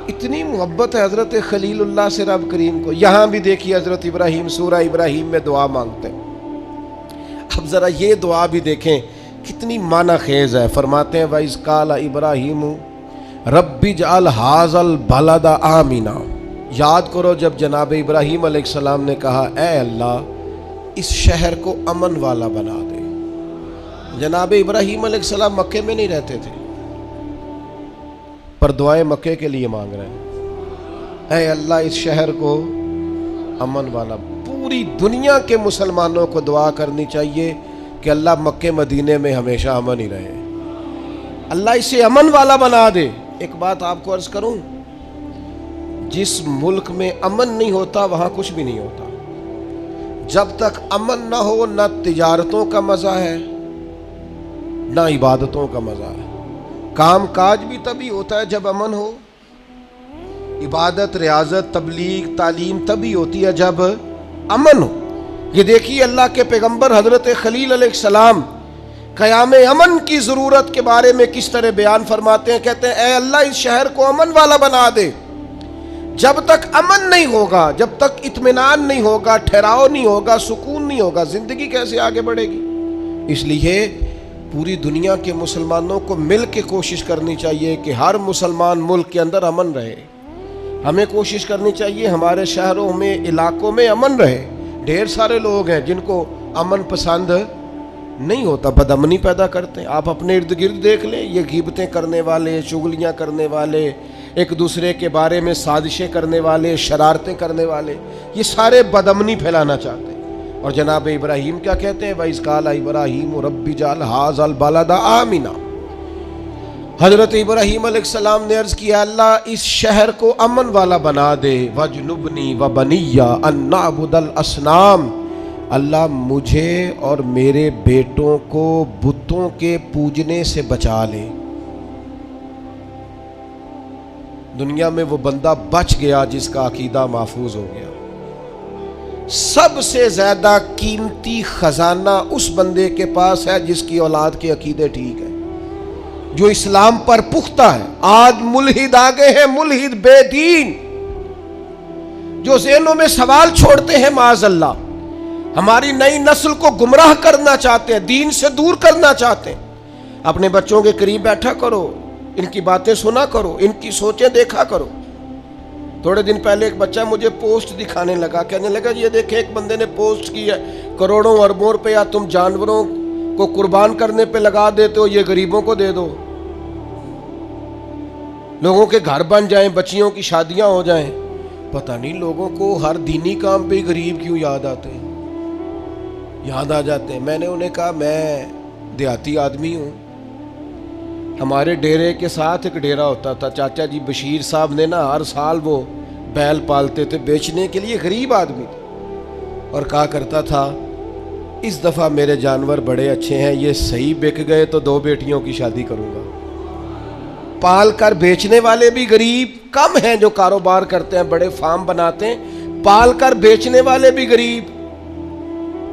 اتنی محبت ہے حضرت خلیل اللہ سے رب کریم کو. یہاں بھی دیکھیے حضرت ابراہیم سورہ ابراہیم میں دعا مانگتے ہیں. اب ذرا یہ دعا بھی دیکھیں کتنی معنی خیز ہے. فرماتے ہیں وَإِذْ قَالَ إِبْرَاهِيمُ رَبِّ اجْعَلْ هَٰذَا الْبَلَدَ آمِنًا. یاد کرو جب جناب ابراہیم علیہ السلام نے کہا اے اللہ اس شہر کو امن والا بنا دے. جناب ابراہیم علیہ السلام مکے میں نہیں رہتے تھے پر دعائیں مکے کے لیے مانگ رہے ہیں. اے اللہ اس شہر کو امن والا. پوری دنیا کے مسلمانوں کو دعا کرنی چاہیے کہ اللہ مکے مدینے میں ہمیشہ امن ہی رہے. اللہ اسے امن والا بنا دے. ایک بات آپ کو عرض کروں, جس ملک میں امن نہیں ہوتا وہاں کچھ بھی نہیں ہوتا. جب تک امن نہ ہو نہ تجارتوں کا مزہ ہے نہ عبادتوں کا مزہ ہے. کام کاج بھی تبھی ہوتا ہے جب امن ہو. عبادت ریاضت تبلیغ تعلیم تبھی ہوتی ہے جب امن ہو. یہ دیکھیے اللہ کے پیغمبر حضرت خلیل علیہ السلام قیام امن کی ضرورت کے بارے میں کس طرح بیان فرماتے ہیں. کہتے ہیں اے اللہ اس شہر کو امن والا بنا دے. جب تک امن نہیں ہوگا, جب تک اطمینان نہیں ہوگا, ٹھہراؤ نہیں ہوگا, سکون نہیں ہوگا, زندگی کیسے آگے بڑھے گی. اس لیے پوری دنیا کے مسلمانوں کو مل کے کوشش کرنی چاہیے کہ ہر مسلمان ملک کے اندر امن رہے. ہمیں کوشش کرنی چاہیے ہمارے شہروں میں علاقوں میں امن رہے. ڈھیر سارے لوگ ہیں جن کو امن پسند نہیں ہوتا, بدامنی پیدا کرتے ہیں. آپ اپنے ارد گرد دیکھ لیں, یہ غیبتیں کرنے والے, چغلیاں کرنے والے, ایک دوسرے کے بارے میں سازشیں کرنے والے, شرارتیں کرنے والے, یہ سارے بدامنی پھیلانا چاہتے ہیں. اور جناب ابراہیم کیا کہتے ہیں وَإِذْ قَالَ إِبْرَاهِيمُ رَبِّ اجْعَلْ هَٰذَا الْبَلَدَ آمِنًا. حضرت ابراہیم علیہ السلام نے عرض کیا اللہ اس شہر کو امن والا بنا دے. وَاجْنُبْنِي وَبَنِيَّ أَن نَّعْبُدَ الْأَصْنَامَ. اللہ مجھے اور میرے بیٹوں کو بتوں کے پوجنے سے بچا لے. دنیا میں وہ بندہ بچ گیا جس کا عقیدہ محفوظ ہو گیا. سب سے زیادہ قیمتی خزانہ اس بندے کے پاس ہے جس کی اولاد کے عقیدے ٹھیک ہے, جو اسلام پر پختہ ہے. آج ملحد آگے ہیں, ملحد بے دین, جو ذہنوں میں سوال چھوڑتے ہیں معاذ اللہ. ہماری نئی نسل کو گمراہ کرنا چاہتے ہیں, دین سے دور کرنا چاہتے ہیں. اپنے بچوں کے قریب بیٹھا کرو, ان کی باتیں سنا کرو, ان کی سوچیں دیکھا کرو. تھوڑے دن پہلے ایک بچہ مجھے پوسٹ دکھانے لگا, کہنے لگا یہ دیکھیں ایک بندے نے پوسٹ کی ہے کروڑوں اربوں روپیہ تم جانوروں کو قربان کرنے پہ لگا دیتے ہو, یہ غریبوں کو دے دو, لوگوں کے گھر بن جائیں, بچیوں کی شادیاں ہو جائیں. پتہ نہیں لوگوں کو ہر دینی کام پہ غریب کیوں یاد آتے ہیں, یاد آ جاتے ہیں. میں نے انہیں کہا میں دیہاتی آدمی ہوں, ہمارے ڈیرے کے ساتھ ایک ڈیرا ہوتا تھا, چاچا جی بشیر صاحب نے نا ہر سال وہ بیل پالتے تھے بیچنے کے لیے, غریب آدمی تھے, اور کہا کرتا تھا اس دفعہ میرے جانور بڑے اچھے ہیں, یہ صحیح بک گئے تو 2 بیٹیوں کی شادی کروں گا. پال کر بیچنے والے بھی غریب کم ہیں, جو کاروبار کرتے ہیں بڑے فارم بناتے ہیں, پال کر بیچنے والے بھی غریب.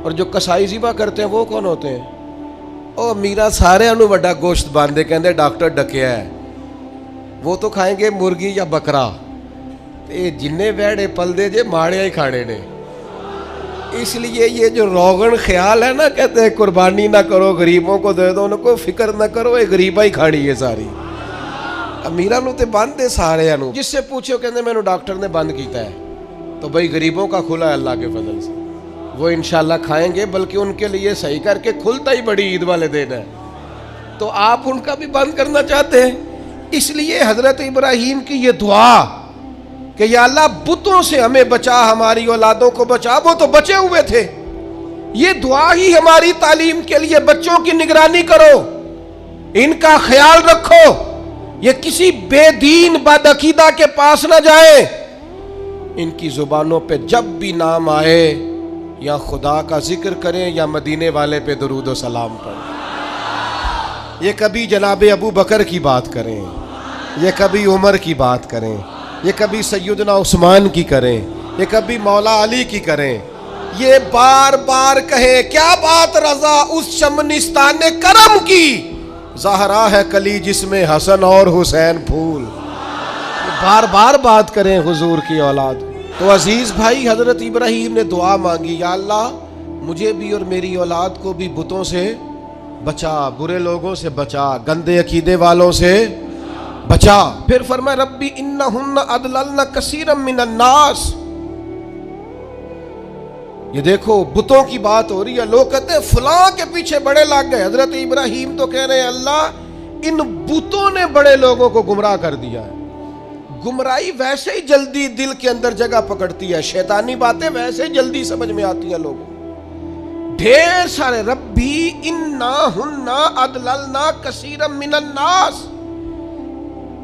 اور جو کسائی ذبح کرتے ہیں وہ کون ہوتے ہیں؟ او میرا سارے انو بڑا گوشت باندھے کہندے ڈاکٹر ڈکیا ہے, وہ تو کھائیں گے مرغی یا بکرا, تے جننے ویڑے پل دے جے ماڑے ہی کھانے نے. اس لیے یہ جو روغن خیال ہے نا, کہتے ہیں قربانی نہ کرو غریبوں کو دے دو, ان کو فکر نہ کرو, یہ غریبہ ہی کھاڑی ہے ساری. امیرہ نو تے بند دے سارے انو, جس سے پوچھو کہندے میں نو ڈاکٹر نے بند کیتا ہے, تو بھئی غریبوں کا کھلا ہے اللہ کے فضل سے, وہ انشاءاللہ کھائیں گے, بلکہ ان کے لیے صحیح کر کے کھلتا ہی بڑی عید والے دن ہے. تو آپ ان کا بھی بند کرنا چاہتے ہیں. اس لیے حضرت ابراہیم کی یہ دعا کہ یا اللہ بتوں سے ہمیں بچا, ہماری اولادوں کو بچا, وہ تو بچے ہوئے تھے. یہ دعا ہی ہماری تعلیم کے لیے. بچوں کی نگرانی کرو, ان کا خیال رکھو, یہ کسی بے دین بد عقیدہ کے پاس نہ جائیں. ان کی زبانوں پہ جب بھی نام آئے یا خدا کا ذکر کریں یا مدینے والے پہ درود و سلام پڑھیں. یہ کبھی جناب ابو بکر کی بات کریں, یہ کبھی عمر کی بات کریں, یہ کبھی سیدنا عثمان کی کریں, یہ کبھی مولا علی کی کریں. یہ بار بار کہیں کیا بات رضا اس شمنستان کرم کی, زہرا ہے کلی جس میں حسن اور حسین پھول. بار بار بات کریں حضور کی اولاد. تو عزیز بھائی حضرت ابراہیم نے دعا مانگی, یا اللہ مجھے بھی اور میری اولاد کو بھی بتوں سے بچا, برے لوگوں سے بچا, گندے عقیدے والوں سے بچا. پھر فرمایا ربی انہن اضللن کثیرا من الناس. یہ دیکھو بتوں کی بات ہو رہی ہے, لوگ کہتے ہیں فلاں کے پیچھے بڑے لگ گئے. حضرت ابراہیم تو کہہ رہے ہیں اللہ ان بتوں نے بڑے لوگوں کو گمراہ کر دیا ہے. گمراہی ویسے ہی جلدی دل کے اندر جگہ پکڑتی ہے, شیطانی باتیں ویسے ہی جلدی سمجھ میں آتی ہیں لوگوں. ڈھیر سارے ربی انہن اضللن کثیرا من الناس.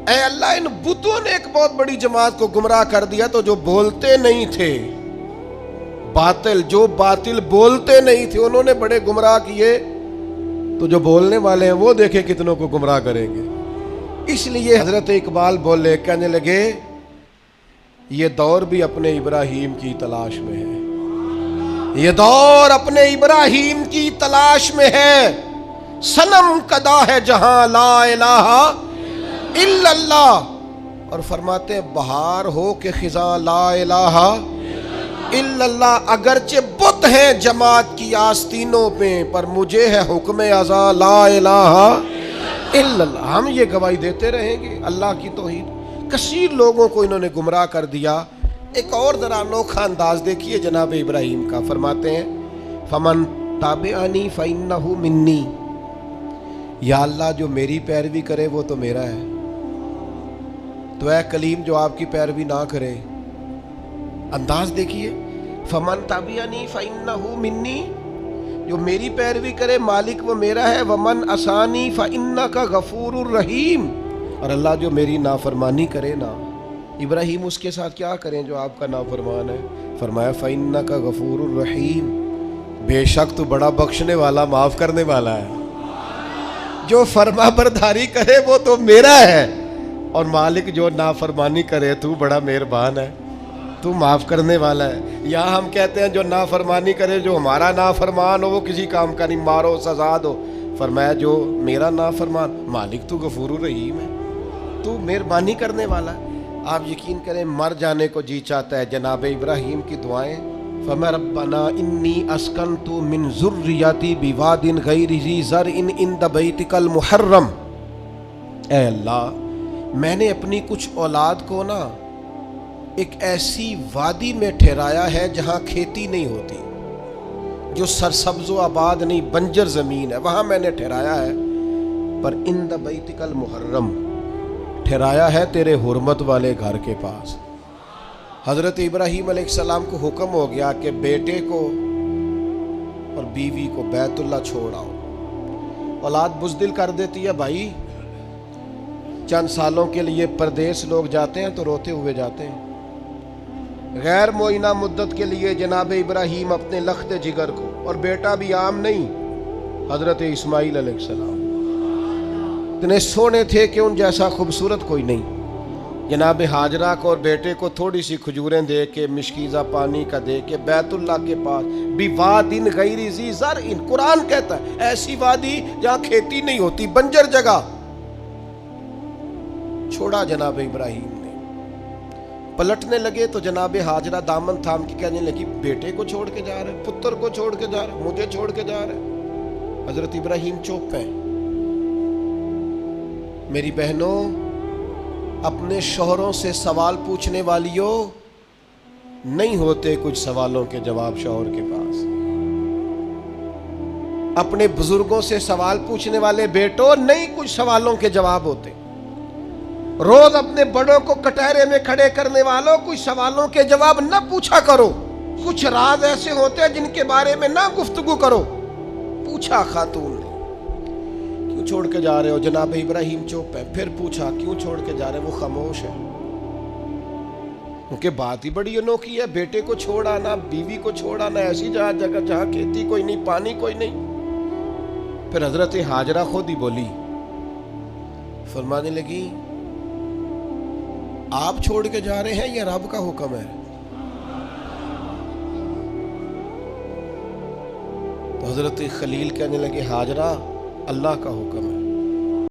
اے اللہ ان بتوں نے ایک بہت بڑی جماعت کو گمراہ کر دیا. تو جو بولتے نہیں تھے باطل, جو باطل بولتے نہیں تھے انہوں نے بڑے گمراہ کیے, تو جو بولنے والے ہیں وہ دیکھیں کتنوں کو گمراہ کریں گے. اس لیے حضرت اقبال بولے, کہنے لگے یہ دور بھی اپنے ابراہیم کی تلاش میں ہے, یہ دور اپنے ابراہیم کی تلاش میں ہے. صنم کدا ہے جہاں لا الہ الا اللہ. اور فرماتے ہیں بہار ہو کہ خزاں لا الہ الا اللہ. اگرچہ بت ہیں جماعت کی آستینوں پہ, پر مجھے ہے حکم ازاں لا الہ الا اللہ. ہم یہ گواہی دیتے رہیں گے اللہ کی توحید. کثیر لوگوں کو انہوں نے گمراہ کر دیا. ایک اور ذرا انوکھا انداز دیکھیے جناب ابراہیم کا. فرماتے ہیں فمن تابعنی فانہ منی. یا اللہ جو میری پیروی کرے وہ تو میرا ہے. تو اے کلیم جو آپ کی پیروی نہ کرے, انداز دیکھیے, فمن تابعنی فانہ منی, جو میری پیروی کرے مالک وہ میرا ہے. ومن عصانی فانک غفور الرحیم. اور اللہ جو میری نافرمانی کرے نا, ابراہیم اس کے ساتھ کیا کریں جو آپ کا نافرمان ہے. فرمایا فانک غفور الرحیم, بے شک تو بڑا بخشنے والا معاف کرنے والا ہے. جو فرما برداری کرے وہ تو میرا ہے, اور مالک جو نافرمانی کرے تو بڑا مہربان ہے, تو معاف کرنے والا ہے. یہاں ہم کہتے ہیں جو نافرمانی کرے, جو ہمارا نافرمان ہو وہ کسی کام کا نہیں, مارو سزا دو. فرمایا جو میرا نافرمان, مالک تو غفور الرحیم ہے, تو مہربانی کرنے والا ہے. آپ یقین کریں مر جانے کو جی چاہتا ہے. جناب ابراہیم کی دعائیں, فَمَا رَبَّنَا إِنِّي أَسْكَنْتُ مِنْ ذُرِّيَّتِي بِوَادٍ غَيْرِ ذِي زَرْعٍ عِنْدَ بَيْتِكَ الْمُحَرَّمِ. اے اللہ میں نے اپنی کچھ اولاد کو نا ایک ایسی وادی میں ٹھہرایا ہے جہاں کھیتی نہیں ہوتی, جو سرسبز و آباد نہیں, بنجر زمین ہے, وہاں میں نے ٹھہرایا ہے. پر عند بیتک المحرم, ٹھہرایا ہے تیرے حرمت والے گھر کے پاس. حضرت ابراہیم علیہ السلام کو حکم ہو گیا کہ بیٹے کو اور بیوی کو بیت اللہ چھوڑ آؤ. اولاد بزدل کر دیتی ہے بھائی. چند سالوں کے لیے پردیس لوگ جاتے ہیں تو روتے ہوئے جاتے ہیں. غیر معینہ مدت کے لیے جناب ابراہیم اپنے لخت جگر کو, اور بیٹا بھی عام نہیں, حضرت اسماعیل علیہ السلام اتنے سونے تھے کہ ان جیسا خوبصورت کوئی نہیں. جناب حاجرہ کو اور بیٹے کو تھوڑی سی کھجوریں دے کے, مشکیزہ پانی کا دے کے بیت اللہ کے پاس بِوَادٍ غَيْرِ ذِي زَرْعٍ, قرآن کہتا ہے ایسی وادی جہاں کھیتی نہیں ہوتی, بنجر جگہ, چھوڑا جناب ابراہیم نے. پلٹنے لگے تو جناب حاجرہ دامن تھام کے کہنے لگی بیٹے کو چھوڑ کے جا رہے, پتر کو چھوڑ کے جا رہے, مجھے چھوڑ کے جا رہے. حضرت ابراہیم چوپ ہیں. میری بہنوں, اپنے شوہروں سے سوال پوچھنے والیوں, نہیں ہوتے کچھ سوالوں کے جواب شوہر کے پاس. اپنے بزرگوں سے سوال پوچھنے والے بیٹوں, نہیں کچھ سوالوں کے جواب ہوتے. روز اپنے بڑوں کو کٹہرے میں کھڑے کرنے والوں, کچھ سوالوں کے جواب نہ پوچھا کرو. کچھ راز ایسے ہوتے ہیں جن کے بارے میں نہ گفتگو کرو. پوچھا خاتون نے کیوں چھوڑ کے جا رہے ہو؟ جناب ابراہیم چپ ہے. پھر پوچھا کیوں چھوڑ کے جا رہے؟ وہ خاموش ہے, کیونکہ بات ہی بڑی انوکھی ہے. بیٹے کو چھوڑ آنا, بیوی کو چھوڑ آنا ایسی جگہ جہاں کھیتی کوئی نہیں, پانی کوئی نہیں. پھر حضرت حاجرہ خود ہی بولی, فرمانے لگی آپ چھوڑ کے جا رہے ہیں یا رب کا حکم ہے؟ تو حضرت خلیل کہنے لگے حاجرہ اللہ کا حکم ہے.